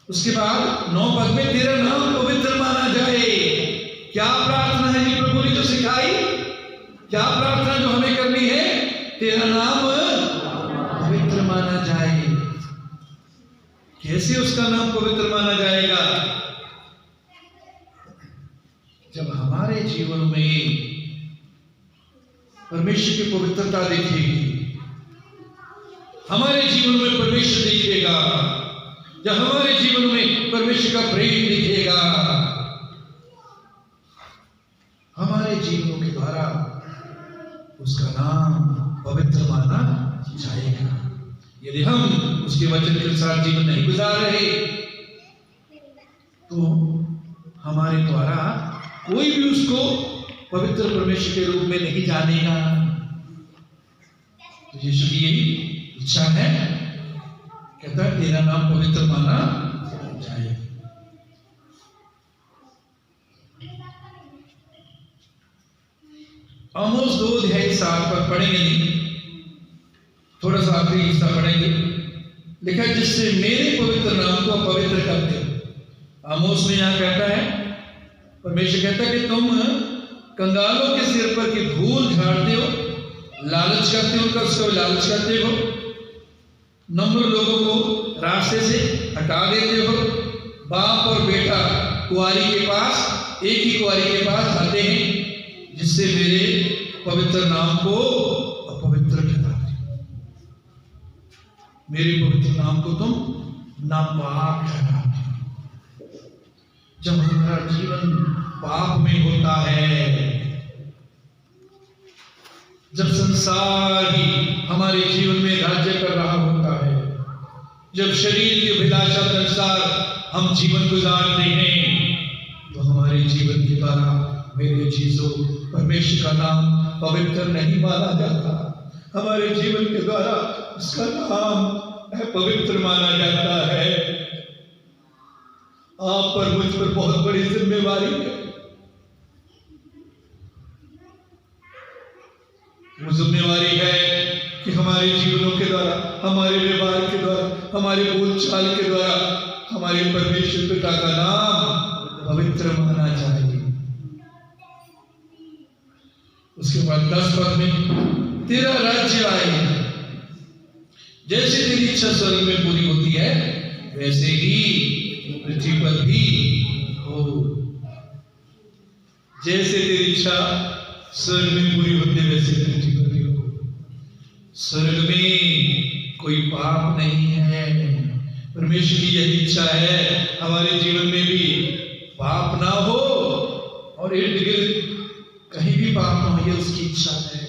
उसके बाद 9 पद में तेरा नाम पवित्र माना जाए। क्या प्रार्थना है जी प्रभु ने जो सिखाई? क्या प्रार्थना जो हमें करनी है? तेरा नाम पवित्र माना जाए। कैसे उसका नाम पवित्र माना जाएगा? जब हमारे जीवन में परमेश्वर की पवित्रता दिखेगी, हमारे जीवन में परमेश्वर दिखेगा, जब हमारे जीवन में परमेश्वर का प्रेम दिखेगा, हमारे जीवनों के द्वारा उसका नाम पवित्र माना जाएगा। यदि हम उसके वचन के अनुसार जीवन नहीं गुजार रहे तो हमारे द्वारा कोई भी उसको पवित्र परमेश्वर के रूप में नहीं जानेगा। तो यीशु की यही इच्छा है, कहता है तेरा नाम पवित्र माना जाए। आमोस 2:7 पर पढ़ेंगे नहीं, थोड़ा सा आखिरी हिस्सा पढ़ेंगे। लिखा जिससे मेरे पवित्र नाम को पवित्र करते हो। आमोस में यहां कहता है, परमेश्वर कहता है कि तुम कंगालों के सिर पर की धूल झाड़ते हो, लालच करते हो, उसको लालच करते हो, नम्र लोगों को रास्ते से हटा देते हो। बाप और बेटा कुंवारी के पास, एक ही कुंवारी के पास आते हैं, जिससे मेरे पवित्र नाम को अपवित्र ठहराते हो। मेरे पवित्र नाम को तुम नापाक ठहराते हो। जब हमारा जीवन पाप में होता है, जब संसार ही हमारे जीवन में राज्य कर रहा होता है, जब शरीर की अभिलाषा के अनुसार हम जीवन गुजारते हैं, तो हमारे जीवन के द्वारा मेरे चीजों परमेश्वर का नाम पवित्र नहीं माना जाता। हमारे जीवन के द्वारा उसका नाम पवित्र माना जाता है। आप पर, मुझ पर बहुत बड़ी जिम्मेवारी है। वो जिम्मेवारी है कि हमारे जीवनों के द्वारा, हमारे व्यवहार के द्वारा, हमारे बोलचाल के द्वारा हमारे परमेश्वर पिता का नाम पवित्र माना जाए। उसके बाद 10 पद में तेरा राज्य आए, जैसे तेरी इच्छा स्वर्ग में पूरी होती है वैसे ही पृथ्वी पर भी हो। जैसे तेरी इच्छा स्वर्ग में पूरी होती है वैसे पृथ्वी पर भी हो। स्वर्ग में कोई पाप नहीं है। परमेश्वर की यही इच्छा है हमारे जीवन में भी पाप ना हो और इर्द गिर्द कहीं भी पाप ना हो, ये उसकी इच्छा है।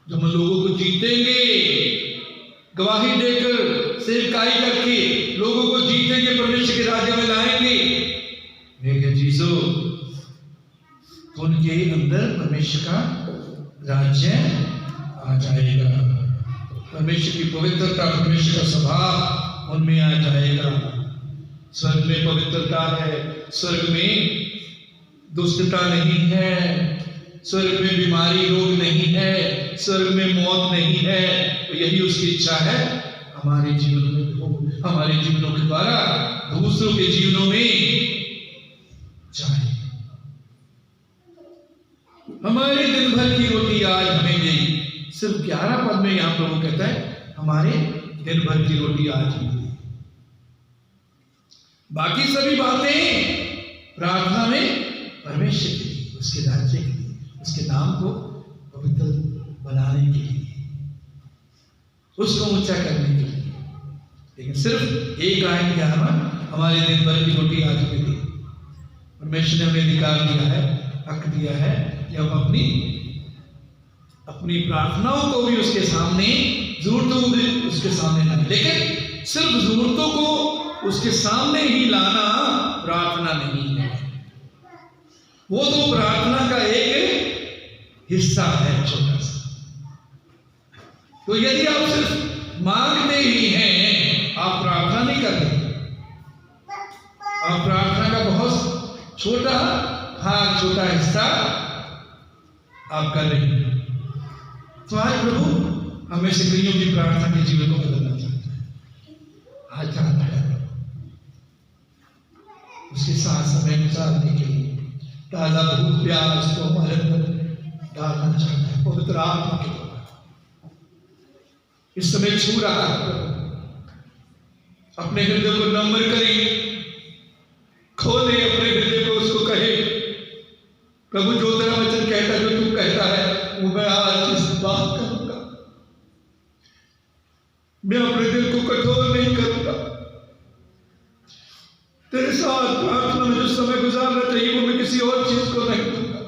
जब हम लोगों को जीतेंगे, गवाही देकर, सेवकाई करके लोगों को जीतेंगे, परमेश्वर के राज्य में लाएंगे, मेरे चीजों, तो उनके अंदर परमेश्वर का राज्य आ जाएगा। परमेश्वर की पवित्रता, परमेश्वर का स्वभाव उनमें आ जाएगा। स्वर्ग में पवित्रता है, स्वर्ग में दुष्टता नहीं है, स्वर्ग में बीमारी रोग नहीं है, स्वर्ग में मौत नहीं है। तो यही उसकी इच्छा है हमारे जीवन में हो, हमारे जीवनों के द्वारा दूसरों के जीवनों में जाए। हमारे दिन भर की रोटी आज हमें दे। सिर्फ 11 पद में यहां प्रभु कहता है हमारे दिन भर की रोटी आज हमें दे। बाकी सभी बातें प्रार्थना में परमेश्वर के लिए, उसके राज्य के लिए, उसके नाम को पवित्र बनाने के लिए, उसको ऊंचा करने के लिए। लेकिन सिर्फ एक आयत किया हमारे दिन भर की रोटी आज हमें दी। परमेश्वर ने हमें अधिकार दिया है, हक दिया है कि हम अपनी प्रार्थनाओं को भी उसके सामने, जरूरतों को भी उसके सामने लाए। लेकिन सिर्फ जरूरतों को उसके सामने ही लाना प्रार्थना नहीं है। वो तो प्रार्थना का एक हिस्सा है, छोटा सा। तो यदि आप सिर्फ मांगते ही हैं आप प्रार्थना नहीं करते, आप प्रार्थना का बहुत छोटा भाग, छोटा हिस्सा आप कर रहे हैं। तो आज प्रभु हमें से कईयों की प्रार्थना के जीवन को बदलना चाहता है। आज चाहता है उसके साथ समय गुजारने के लिए ताजा भूख प्यार उसको हमारे अंदर डालना चाहता है पवित्र आत्मा के द्वारा। इस समय छू रहा है, अपने हृदय को नम्र करें, खोले अपने हृदय को, उसको कहे प्रभु जो तेरा वचन कहता है, जो तू कहता है वो मैं आज इस बात करूंगा। मैं अपने दिल को कठोर नहीं करूंगा। तेरे साथ प्रार्थना में जो समय गुजारना चाहिए वो मैं किसी और चीज को नहीं दूंगा।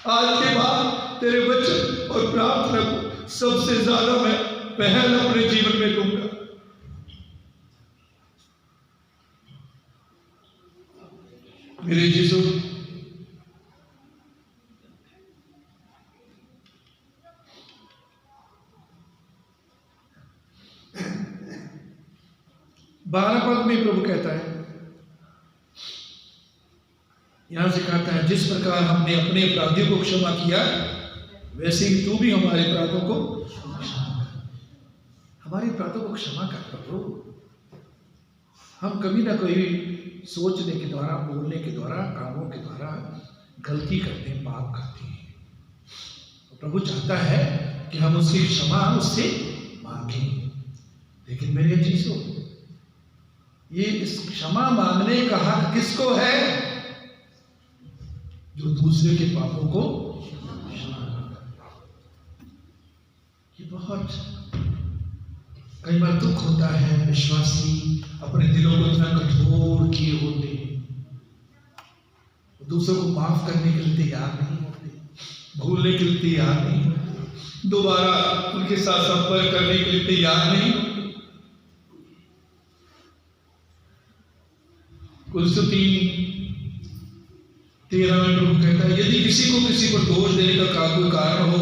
आज के बाद तेरे वचन और प्रार्थना को सबसे ज्यादा मैं पहल अपने जीवन में दूंगा। मेरे यीशु, बारह पद में प्रभु कहता है, यहां से कहता है जिस प्रकार हमने अपने अपराधियों को क्षमा किया वैसे ही तू भी हमारे अपराधों को क्षमा कर। हमारे अपराधों को क्षमा कर प्रभु। हम कभी ना कभी सोचने के द्वारा, बोलने के द्वारा, कामों के द्वारा गलती करते हैं, पाप करते हैं। तो प्रभु चाहता है कि हम उसकी क्षमा उससे मांगें। लेकिन मेरे अजीजों, ये इस क्षमा मांगने का हक किसको है? जो दूसरे के पापों को क्षमा करता है। ये बहुत कई बार दुख होता है, विश्वासी अपने दिलों को इतना कठोर किए होते हैं, दूसरों को माफ करने के लिए तैयार नहीं होते, भूलने के लिए तैयार नहीं होते, दोबारा उनके साथ संपर्क करने के लिए तैयार नहीं होते। कुलुस्सी 3:13 में प्रभु कहता है यदि किसी को किसी पर दोष देने का कोई कारण हो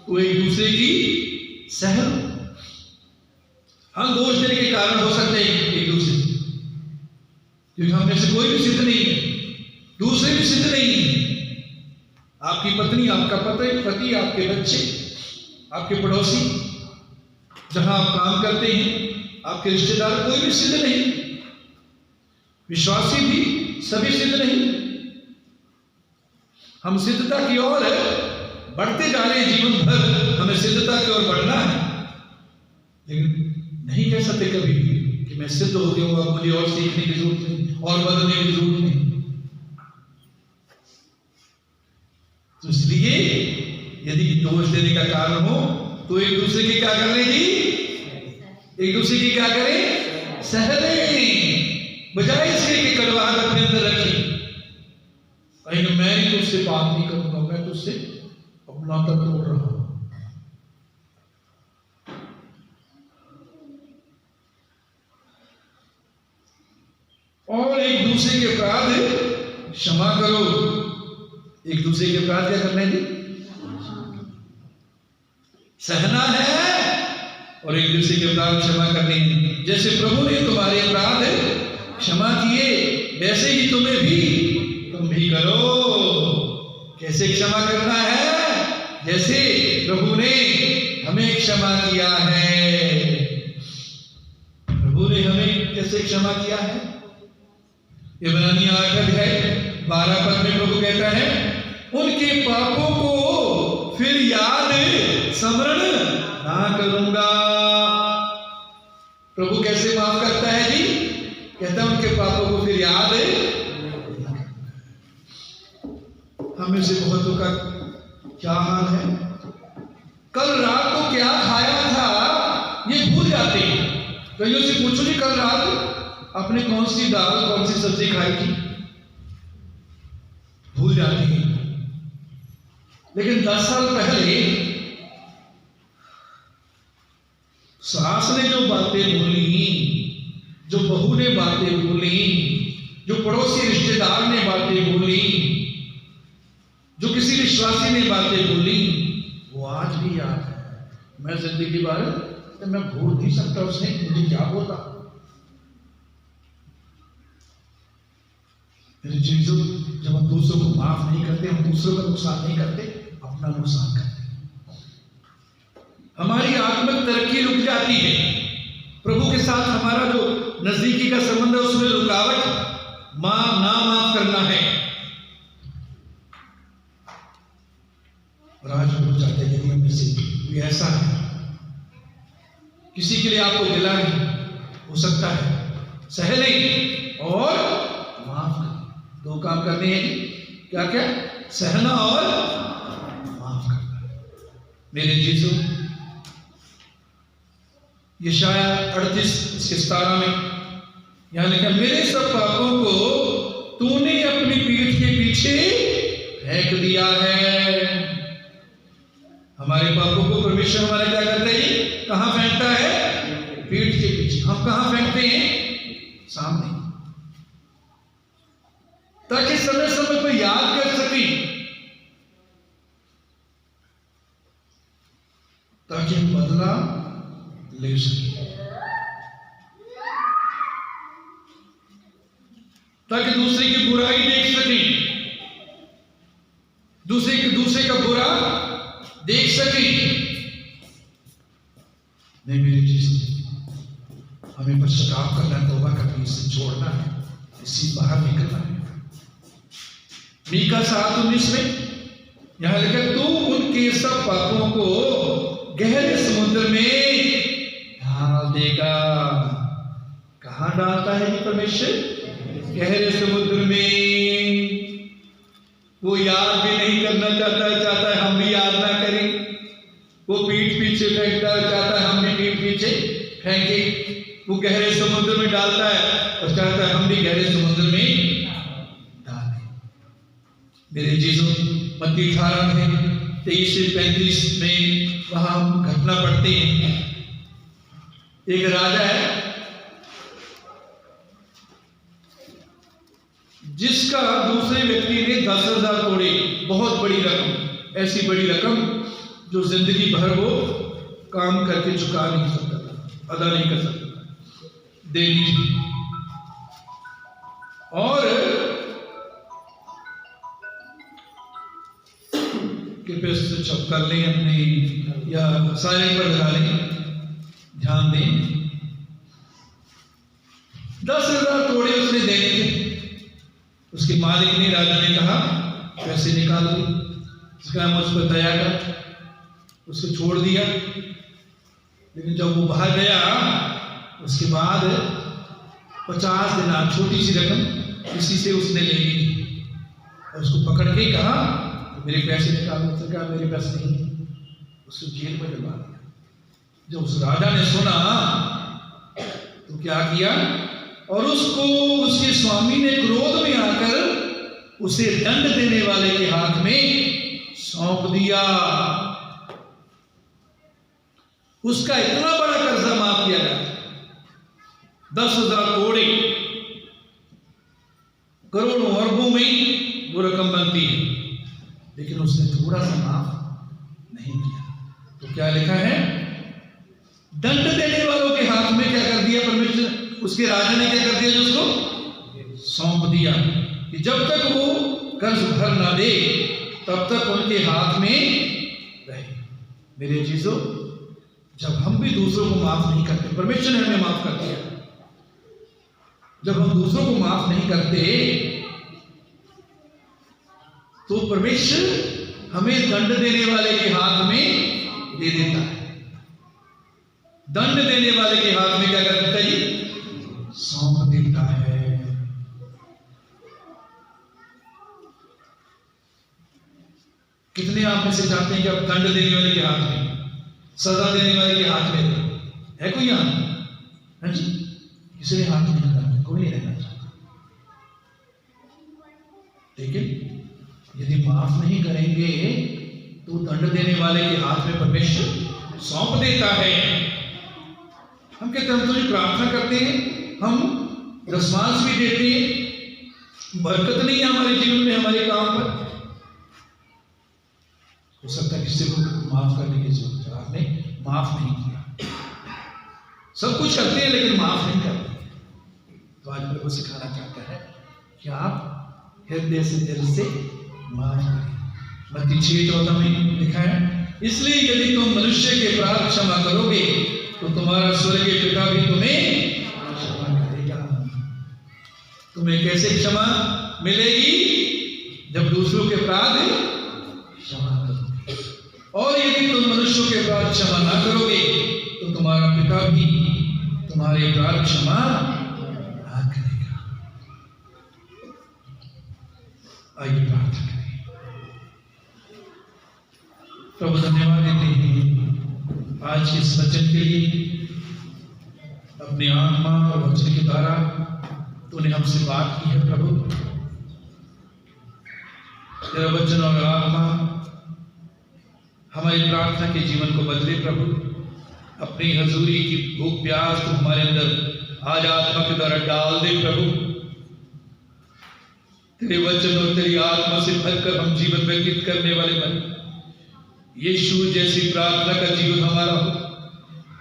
तो एक दूसरे की सह लो। हम दोष देने के कारण हो सकते हैं एक दूसरे, क्योंकि हम में से कोई भी सिद्ध नहीं है, दूसरे भी सिद्ध नहीं है। आपकी पत्नी, आपका पति, आपके बच्चे, आपके पड़ोसी, जहां आप काम करते हैं, आपके रिश्तेदार, कोई भी सिद्ध नहीं। विश्वासी भी सभी सिद्ध नहीं। हम सिद्धता की ओर बढ़ते जा रहे हैं, जीवन भर हमें सिद्धता की ओर बढ़ना है, लेकिन नहीं कह सकते कभी भी कि मैं सिद्ध हो गया हूं, मुझे और सीखने की जरूरत नहीं, और बदलने की जरूरत नहीं। तो इसलिए यदि दोष देने का कारण हो तो एक दूसरे की क्या करने की, एक दूसरे की क्या करें, सह लें, बजाय इसके कि कड़वाहट अपने अंदर रखी। कहीं मैं ही तुझसे बात नहीं करूंगा, मैं तुझसे अपना नाता तोड़ रहा हूं। और एक दूसरे के अपराध क्षमा करो। एक दूसरे के अपराध क्या करना है जी? सहना है और एक दूसरे के अपराध क्षमा करने हैं। जैसे प्रभु ने तुम्हारे अपराध क्षमा किए वैसे ही तुम भी करो। कैसे क्षमा करना है? जैसे प्रभु ने हमें क्षमा किया है। प्रभु ने हमें कैसे क्षमा किया है? इब्रानियों 8:12 में प्रभु कहता है उनके पापों को फिर याद स्मरण ना करूंगा। प्रभु कैसे माफ करता है जी? कहता है उनके पापों को फिर याद। हमें से बहुतों का क्या हाल है? कल रात को क्या खाया था ये भूल जाते हैं। कईयों से पूछो जी कल रात आपने कौन सी दाल, कौन सी सब्जी खाई थी? भूल जाते हैं। लेकिन 10 साल पहले सास ने जो बातें बोली, जो बहू ने बातें बोली, जो पड़ोसी रिश्तेदार ने बातें बोली, जो किसी विश्वासी ने बातें बोली, वो आज भी याद है। मैं जिंदगी भर तो मैं भूल नहीं सकता उसने मुझे क्या बोला। मेरे चीजों, जब हम दूसरों को माफ नहीं करते, हम दूसरों का नुकसान नहीं करते, अपना नुकसान करते, हमारी आत्मिक तरक्की रुक जाती है। प्रभु के साथ हमारा जो नजदीकी का संबंध है उसमें रुकावट ना माफ करना है। और आज हम चाहते हैं यदि हम में से कोई ऐसा है, किसी के लिए आपको गिला है, हो सकता है सह लें और माफ करें। दो काम करने हैं, क्या क्या? सहना और माफ करना। मेरे जीसू, यशाया 38:17 में यहां लिखा, मेरे सब पापों को तूने अपनी पीठ के पीछे फेंक दिया है। हमारे पापों को परमेश्वर हमारा क्या करता है? कहां फेंकता है? पीठ के पीछे। हम कहां फेंकते हैं? सामने, ताकि समय समय पर याद कर सकें, ताकि हम बदला ले सकें, ताकि दूसरे की बुराई देख सकें, दूसरे का बुरा देख सकें। नहीं मेरे जीसस, हमें पश्चाताप करना है, तौबा करनी, इससे छोड़ना है, इससे बाहर निकलना है। मीका 7:19 में यहां लिखा, तू उनके सब पापों को गहरे समुद्र में डाल देगा। कहां डालता है ये परमेश्वर? गहरे समुद्र में। वो याद भी नहीं करना चाहता है हम भी याद ना करें। वो पीठ पीछे फेंकता चाहता है, हम भी पीठ पीछे फेंके। वो गहरे समुद्र में डालता है और चाहता है हम भी गहरे समुद्र में डालें। मेरे जीसू, मत्ती 18 में 23 से 35 में वहां हम घटना पढ़ते हैं। एक राजा है जिसका दूसरे व्यक्ति ने 10,000 तोड़े, बहुत बड़ी रकम, ऐसी बड़ी रकम जो जिंदगी भर वो काम करके चुका नहीं सकता था, अदा नहीं कर सकता था, देनी थी। और कृपया से चुप कर लें अपने, या साइलेंट पर लगा लें, ध्यान दें। 10,000 तोड़े उसने देने थे। उसके मालिक ने, राजा ने कहा पैसे निकाल दो। उसका मुझ पर दया कर, उसको छोड़ दिया। लेकिन जब वो बाहर गया, उसके बाद 50 दिनार, छोटी सी रकम, किसी से उसने ले ली और उसको पकड़ के कहा मेरे पैसे निकालो। उसने कहा मेरे पैसे नहीं, उसको जेल में डलवा दिया। जब उस राजा ने सुना तो क्या किया, और उसको उसके स्वामी ने क्रोध में आकर उसे दंड देने वाले के हाथ में सौंप दिया। उसका इतना बड़ा कर्जा माफ किया गया। 10,000 तोड़े, करोड़ों अरबों में वो रकम बनती है, लेकिन उसने थोड़ा सा माफ नहीं किया। तो क्या लिखा है? दंड देने वालों के हाथ में क्या कर दिया परमेश्वर? उसके राजा ने क्या कर दिया? जो उसको सौंप दिया कि जब तक वो कर्ज भर ना दे तब तक उनके हाथ में रहे। मेरे चीजों, जब हम भी दूसरों को माफ नहीं करते, परमेश्वर ने हमें माफ कर दिया, जब हम दूसरों को माफ नहीं करते तो परमेश्वर हमें दंड देने वाले के हाथ में दे देता है। दंड देने वाले के हाथ में क्या कर देता है? सौंप देता है। कितने आप में से चाहते हैं कि आप दंड देने वाले के हाथ में, सजा देने वाले के हाथ में है? कोई यहां? हाँ जी, किसी ने हाथ नहीं लगाया, कोई नहीं रहना चाहता। लेकिन यदि माफ नहीं करेंगे तो दंड देने वाले के हाथ में परमेश्वर सौंप देता है। हम कहते हैं हम तो प्रार्थना करते हैं, हम दशमांश भी देते हैं, बरकत नहीं है हमारे जीवन में, हमारे काम पर। हो सकता है किसी को माफ करने की जरूरत है, आपने माफ नहीं किया। सब कुछ करते हैं लेकिन माफ नहीं करते। तो आज प्रभु सिखाना चाहता है कि आप हृदय से, दिल से माफ करें। मत्ती 6:14 में लिखा है, इसलिए यदि तुम मनुष्य के अपराध क्षमा करोगे तो तुम्हारा स्वर्गीय पिता भी तुम्हें क्षमा करेगा। तुम्हें कैसे क्षमा मिलेगी? जब दूसरों के अपराध क्षमा करोगे। और यदि तुम मनुष्यों के अपराध क्षमा ना करोगे तो तुम्हारा पिता भी तुम्हारे अपराध क्षमा ना करेगा। आइए प्रार्थना करें। प्रभु धन्यवाद देते हैं आज के इस वचन के लिए। अपने आत्मा और वचन के द्वारा तूने हमसे बात की है प्रभु। तेरा वचन और आत्मा हमारी प्रार्थना के जीवन को बदले प्रभु। अपनी हजूरी की भूख प्यास तो हमारे अंदर आज आत्मा के द्वारा डाल दे प्रभु। तेरे वचन और तेरी आत्मा से भरकर हम जीवन व्यतीत करने वाले बने। यीशु जैसी प्रार्थना का जीवन हमारा हो,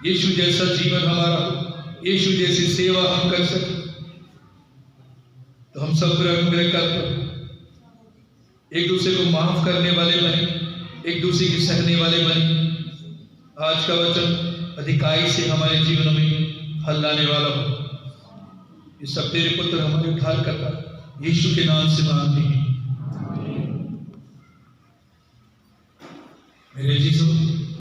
यीशु जैसा जीवन हमारा हो, यीशु जैसी सेवा हम कर सके। तो हम सब मिलकर एक दूसरे को माफ करने वाले बने, एक दूसरे की सहने वाले बने। आज का वचन अधिकाई से हमारे जीवन में फल लाने वाला हो। ये सब तेरे पुत्र हमारे उद्धार करता यीशु के नाम से मांगते हैं। मेरे जीसू